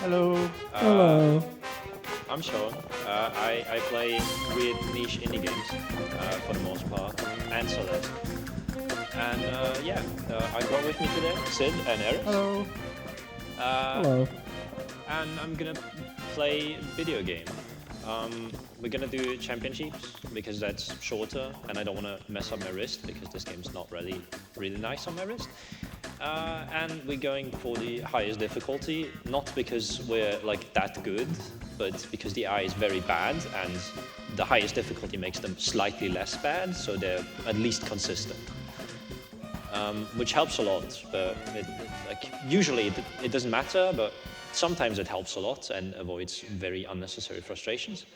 Hello. Hello. I'm Shoen. I play weird niche indie games for the most part, and Celeste. And I got with me today Sid and Eric. Hello. Hello. And I'm gonna play video game. We're gonna do Championsheeps because that's shorter, and I don't want to mess up my wrist because this game's not really nice on my wrist. And we're going for the highest difficulty, not because we're like that good, but because the AI is very bad, and the highest difficulty makes them slightly less bad, so they're at least consistent. Which helps a lot, but usually it doesn't matter, but sometimes it helps a lot and avoids very unnecessary frustrations.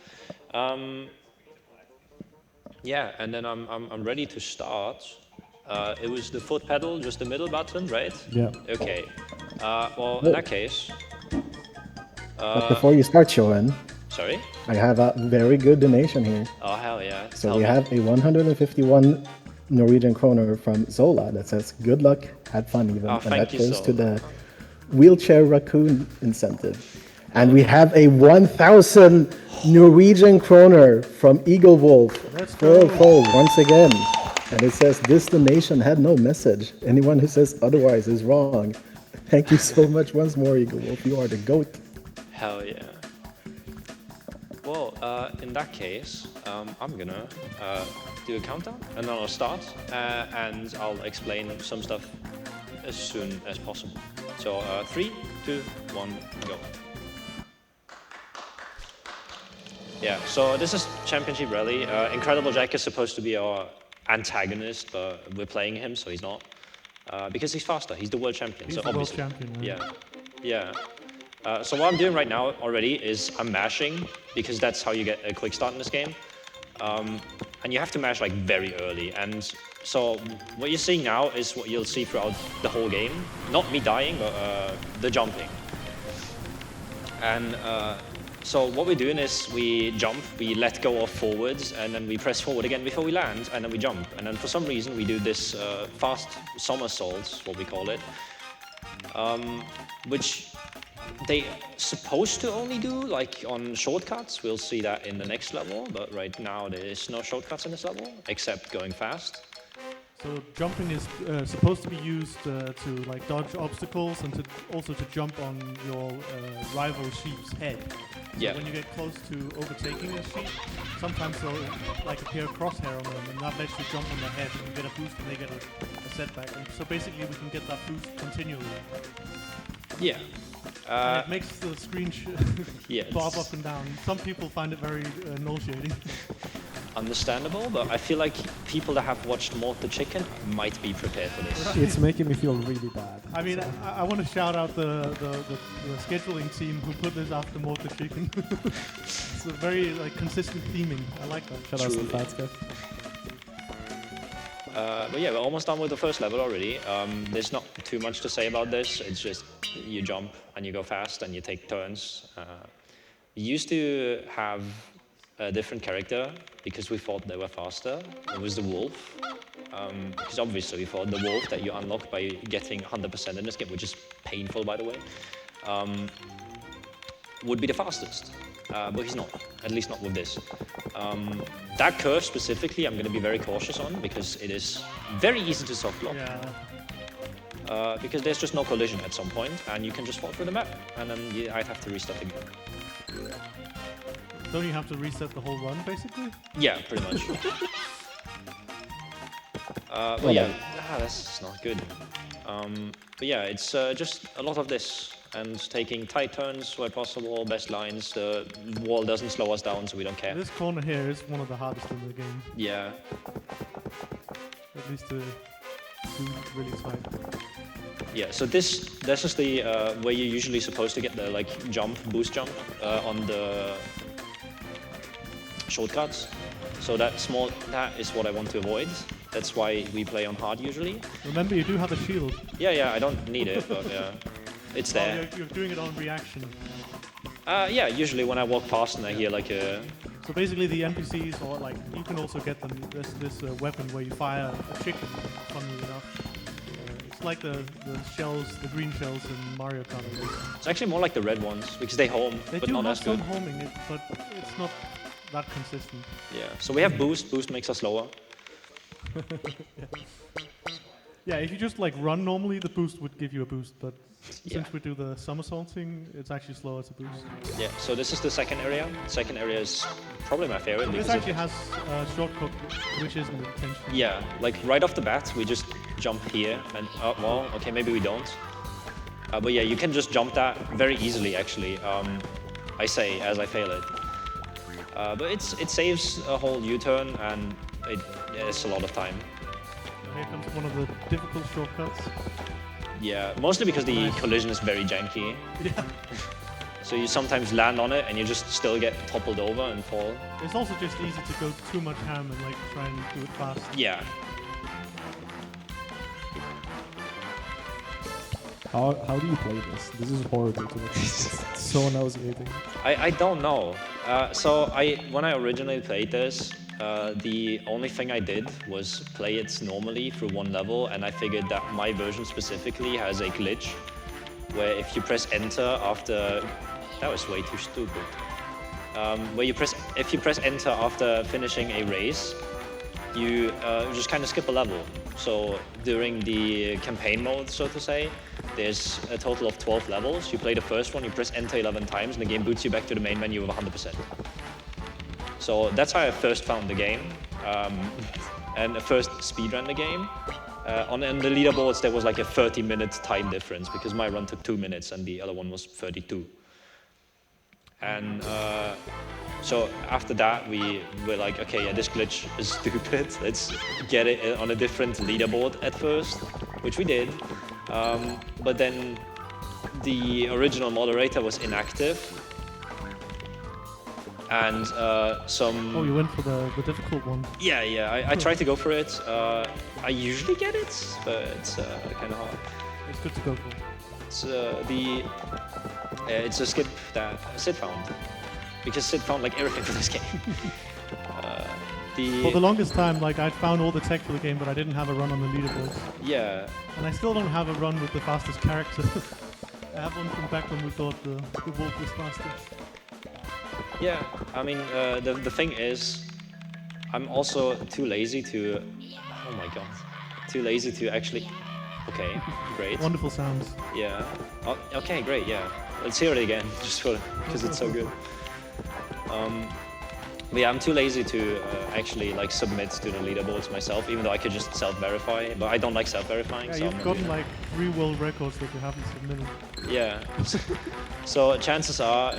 Yeah, and then I'm ready to start. It was the foot pedal, just the middle button, right? Yeah. Okay. Well, in that case... But before you start, Shoen, Sorry? I have a very good donation here. Oh, hell yeah. So we have a 151 Norwegian kroner from Zola that says, good luck, have fun even. And thank that you, goes to Zola. the wheelchair raccoon incentive. And we have a 1,000 Norwegian kroner from Eagle Wolf. Let's go. Once again. And it says, this donation had no message. Anyone who says otherwise is wrong. Thank you so much once more, Eagle Wolf. You are the GOAT. Hell yeah. Well, in that case, I'm gonna do a countdown, and then I'll start, and I'll explain some stuff as soon as possible. So, 3, 2, 1, go. Yeah, so this is Championship Rally. Incredible Jack is supposed to be our antagonist, but we're playing him, so he's not. Because he's faster, he's the world champion. He's so the world obviously, champion, right? Yeah. So what I'm doing right now already is I'm mashing, because that's how you get a quick start in this game. And you have to mash like very early. And so what you're seeing now is what you'll see throughout the whole game. Not me dying, but the jumping. And so what we're doing is we jump, we let go of forwards, and then we press forward again before we land, and then we jump. And then for some reason we do this fast somersaults, what we call it, which they're supposed to only do like on shortcuts. We'll see that in the next level, but right now there is no shortcuts in this level, except going fast. So jumping is supposed to be used to like dodge obstacles and also to jump on your rival sheep's head. So Yeah. when you get close to overtaking a sheep, sometimes they'll like appear a crosshair on them, and that lets you jump on their head and you get a boost and they get a setback. And so basically we can get that boost continually. Yeah. And it makes the screen Yeah, bob up and down. Some people find it very nauseating. Understandable, but I feel like people that have watched Mort the Chicken might be prepared for this. It's making me feel really bad. I mean, I want to shout out the scheduling team who put this after Mort the Chicken. It's a very like consistent theming. I like that. Shout out to the fat guy. But yeah, we're almost done with the first level already. There's not too much to say about this. It's just you jump and you go fast and you take turns. We used to have a different character because we thought they were faster. It was the wolf. Because obviously we thought the wolf that you unlock by getting 100% in this game, which is painful by the way, would be the fastest. But he's not, at least not with this. That curve specifically, I'm going to be very cautious on because it is very easy to soft lock. Yeah. Because there's just no collision at some point, and you can just fall through the map, and then I'd have to restart again. Don't you have to reset the whole run, basically? Yeah, pretty much. But yeah, that's not good. But yeah, it's just a lot of this. And taking tight turns where possible, best lines, the wall doesn't slow us down, so we don't care. This corner here is one of the hardest in the game. Yeah. At least to do really tight. Yeah, so this is the where you're usually supposed to get the like boost jump on the shortcuts. So that is what I want to avoid. That's why we play on hard usually. Remember, you do have a shield. Yeah, I don't need it, but yeah. It's there. Oh, you're doing it on reaction. Yeah, usually when I walk past and I hear like a... So basically the NPCs, or like, you can also get them this weapon where you fire a chicken, funnily enough. It's like the shells, the green shells in Mario Kart. I guess. It's actually more like the red ones because they home, They but do not have as good. some homing, but it's not that consistent. Yeah. So we have boost. Boost makes us slower. Yeah, if you just like run normally, the boost would give you a boost, but Yeah. since we do the somersaulting, it's actually slower to boost. Yeah. So this is the second area. Second area is probably my favorite. This because actually has a shortcut, which isn't intentional. yeah, like right off the bat, we just jump here and well, okay, maybe we don't. But yeah, you can just jump that very easily. Actually, I say as I fail it. But it saves a whole U-turn and it's a lot of time. Here comes one of the difficult shortcuts. Yeah, mostly because the Nice. collision is very janky. Yeah. So you sometimes land on it and you just still get toppled over and fall. It's also just easy to go too much ham and like try and do it fast. Yeah. How do you play this? This is horrible to me. It's so nauseating. I don't know. When I originally played this, the only thing I did was play it normally through one level, and I figured that my version specifically has a glitch where if you press enter after, that was way too stupid. If you press enter after finishing a race, you just kind of skip a level. So during the campaign mode, so to say, there's a total of 12 levels. You play the first one, you press enter 11 times, and the game boots you back to the main menu with 100%. So that's how I first found the game, and the first speedrun the game. On the leaderboards, there was like a 30-minute time difference because my run took 2 minutes and the other one was 32. And so after that, we were like, okay, yeah, this glitch is stupid. Let's get it on a different leaderboard at first, which we did. But then the original moderator was inactive. And some... Oh, you went for the difficult one. Yeah, I tried to go for it. I usually get it, but it's kind of hard. It's good to go for. It's a skip that Sid found. Because Sid found like everything for this game. For the longest time, like I'd found all the tech for the game, but I didn't have a run on the leaderboards. Yeah. And I still don't have a run with the fastest character. I have one from back when we thought the wolf was faster. Yeah, I mean, the thing is, I'm also too lazy to... Oh my god. Too lazy to actually... Okay, great. Wonderful sounds. Yeah. Oh, okay, great, yeah. Let's hear it again, just because it's so good. But yeah, I'm too lazy to actually like submit to the leaderboards myself, even though I could just self-verify. But I don't like self-verifying. Yeah, so you've gotten like 3 world records that you haven't submitted. Yeah. So chances are,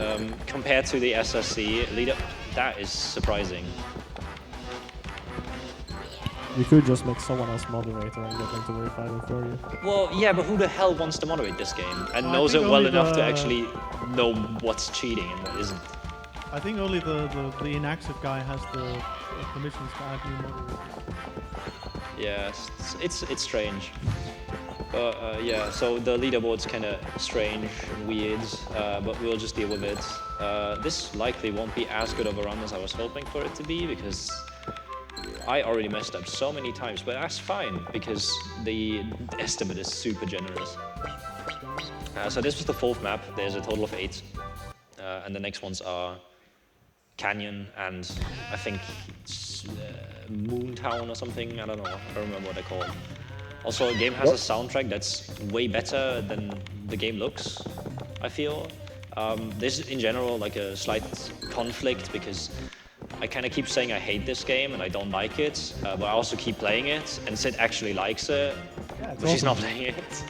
compared to the SSC leader, that is surprising. You could just make someone else moderator and get them to verify it for you. Well, yeah, but who the hell wants to moderate this game and I knows it think well only enough to the- actually know what's cheating and what isn't? I think only the inactive guy has the permissions to add new moderators. Yeah, it's strange. Yeah, so the leaderboard's kind of strange and weird, but we'll just deal with it. This likely won't be as good of a run as I was hoping for it to be because I already messed up so many times, but that's fine because the estimate is super generous. So this was the 4th map. There's a total of 8, and the next ones are Canyon and I think it's, Moontown or something. I don't know. I don't remember what they're called. Also, the game has a soundtrack that's way better than the game looks, I feel. This is in general like a slight conflict because I kind of keep saying I hate this game and I don't like it, but I also keep playing it, and Sid actually likes it, but she's not playing it.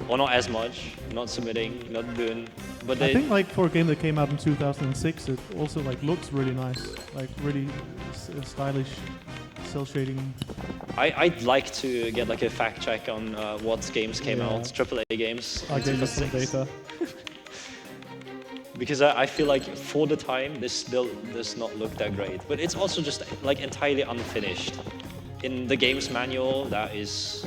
Or not as much, not submitting, not doing... But I think like for a game that came out in 2006, it also like looks really nice, like really stylish, cell shading. I'd like to get like a fact check on what games came out, AAA games. I in gave us some 2006. data. Because I feel like for the time, this still does not look that great. But it's also just like entirely unfinished. In the game's manual, that is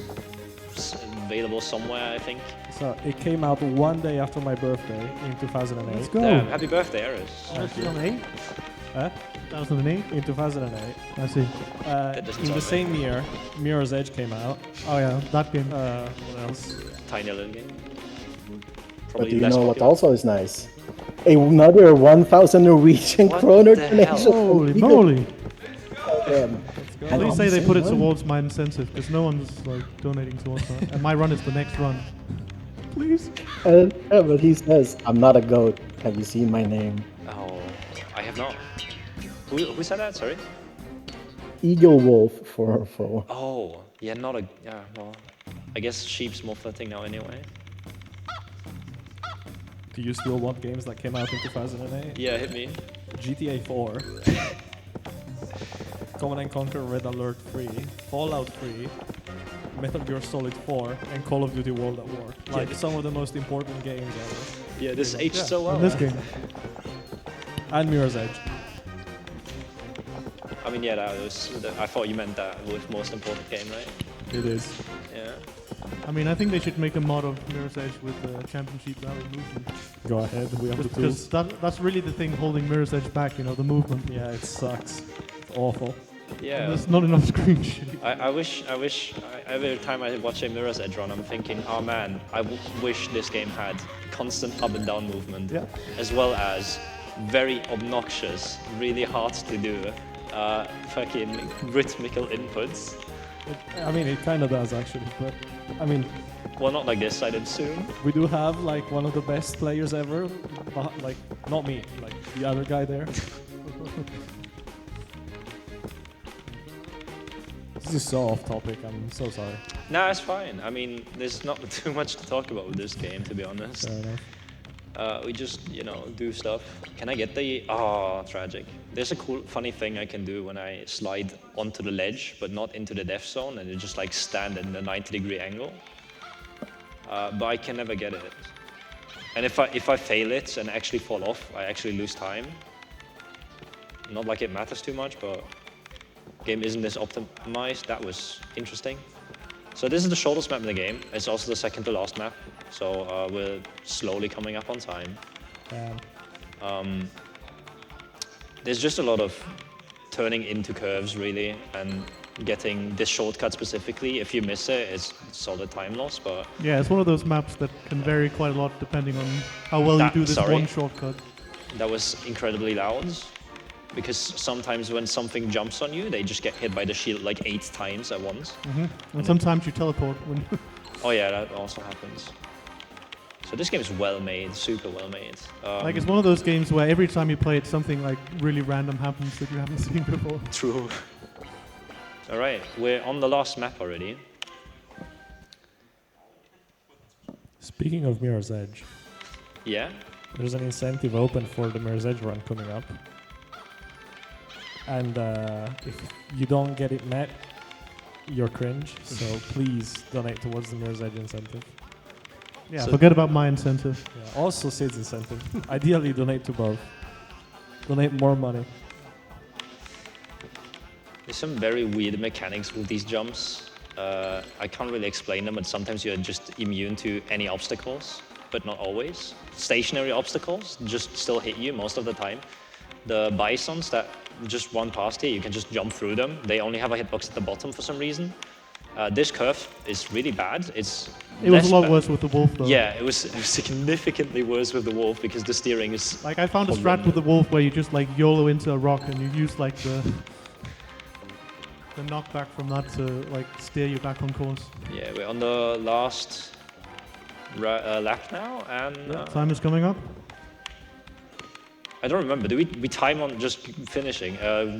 available somewhere, I think. So it came out 1 day after my birthday in 2008. Let's go. Damn, happy birthday, Eris. Actually on 8. 2008? In 2008. I see. doesn't In the sound same year, Mirror's Edge came out. Oh yeah, that game. What else? Tiny little game. But Probably do you less know what popular. also is nice? Another 1,000 Norwegian What kroner the donation. hell? from Holy Eagle. moly! And Please on say the they same put it run. towards my incentive, because no one's like donating towards that. And my run is the next run. Please. Yeah, but he says, I'm not a goat. Have you seen my name? Oh, I have not. Who said that? Sorry. Eagle Wolf for foe. Oh, yeah, not a. Yeah, well, I guess sheep's more fitting now anyway. Do you still want games that came out in 2008? Yeah, hit me. GTA 4. Command & Conquer Red Alert 3. Fallout 3. Metal Gear Solid 4. And Call of Duty World at War. Like some of the most important games ever. Yeah, this aged so well. In this game. And Mirror's Edge. I mean, yeah, that was. I thought you meant that was most important game, right? It is. Yeah. I mean, I think they should make a mod of Mirror's Edge with the Championsheep rally movement. Go ahead, we have the Just tools. because that's really the thing holding Mirror's Edge back, you know, the movement. Yeah, it sucks. It's awful. Yeah. There's not enough screen shape. I wish, every time I watch a Mirror's Edge run, I'm thinking, oh man, I wish this game had constant up and down movement, Yeah. as well as very obnoxious, really hard to do, fucking rhythmical inputs. I mean, it kind of does actually, but I mean, Well, not like this, I'd assume. we do have like one of the best players ever. Like, not me, like the other guy there. This is so off topic, I'm so sorry. Nah, it's fine. I mean, there's not too much to talk about with this game, to be honest. Fair enough. We just, do stuff. Can I get the... Oh, tragic. There's a cool, funny thing I can do when I slide onto the ledge, but not into the death zone, and it just like stand in a 90-degree angle. But I can never get it. And if I fail it and actually fall off, I actually lose time. Not like it matters too much, but game isn't this optimized. That was interesting. So this is the shortest map in the game. It's also the second to last map. So we're slowly coming up on time. There's just a lot of turning into curves, really, and getting this shortcut specifically. If you miss it, it's solid time loss, but... Yeah, it's one of those maps that can vary quite a lot depending on how well you do this sorry. one shortcut. That was incredibly loud, because sometimes when something jumps on you, they just get hit by the shield like 8 times at once. And sometimes you teleport when... Oh yeah, that also happens. So this game is well made, super well made. like, it's one of those games where every time you play it, something like really random happens that you haven't seen before. True. All right, we're on the last map already. Speaking of Mirror's Edge, Yeah? there's an incentive open for the Mirror's Edge run coming up. And if you don't get it met, you're cringe. So please donate towards the Mirror's Edge incentive. Yeah, So- forget about my incentive. Yeah, also Sid's incentive. Ideally, donate to both. Donate more money. There's some very weird mechanics with these jumps. I can't really explain them, but sometimes you're just immune to any obstacles, but not always. Stationary obstacles just still hit you most of the time. The bisons that just run past here, you can just jump through them. They only have a hitbox at the bottom for some reason. This curve is really bad. It was less a lot bad. worse with the wolf, though. Yeah, it was significantly worse with the wolf because the steering is... Like, I found a strat with the wolf where you just like YOLO into a rock and you use like the knockback from that to like steer you back on course. Yeah, we're on the last lap now, and Time is coming up. I don't remember. Do we time on just finishing,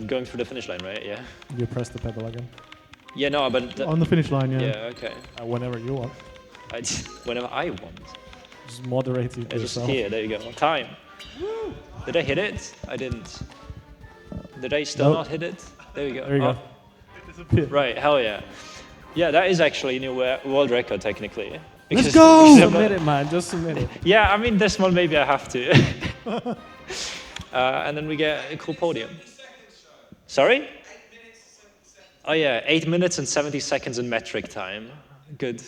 going through the finish line, right? Yeah. You press the pedal again. Yeah, no, but On the finish line, yeah. yeah, okay. Whenever you want. Whenever I want. Just moderate it I just yourself. here. There you go. Time. Did I hit it? I didn't. Did I still Nope. not hit it? There we go. There you Oh, go. right. Hell yeah. Yeah, that is actually a new world record technically. Let's go! Submit it, man. Just submit it. Yeah, I mean this one maybe I have to. And then we get a cool podium. Sorry? Oh yeah, 8 minutes and 70 seconds in metric time. Good.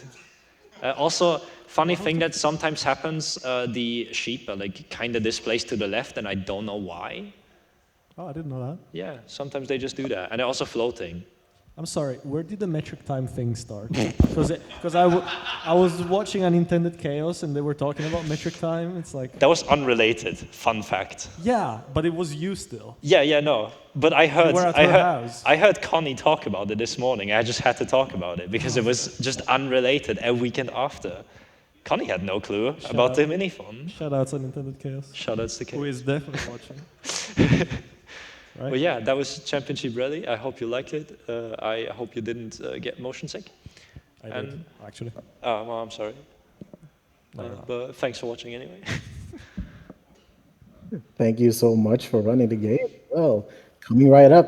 Also, funny thing that sometimes happens, the sheep are like kind of displaced to the left, and I don't know why. Oh, I didn't know that. Yeah, sometimes they just do that. And they're also floating. I'm sorry, where did the metric time thing start? Because I was watching Unintended Chaos and they were talking about metric time. It's like, That was unrelated, fun fact. yeah, but it was you still. Yeah, no. But I heard, were at her house. I heard Connie talk about it this morning. I just had to talk about it because it was just unrelated a weekend after. Connie had no clue about the mini-fun. Shout out to Unintended Chaos. Shoutouts to Who Kate. is definitely watching. Right? Well, yeah, that was Championship Rally. I hope you liked it. I hope you didn't get motion sick. I did, actually. Oh, well, I'm sorry. No. But thanks for watching anyway. Thank you so much for running the game. Well, coming right up,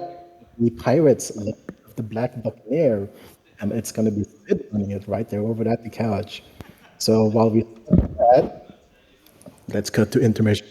the Pirates of the Black Buccaneer, and it's going to be Sid running it right there over at the couch. So while we start that, let's cut to intermission.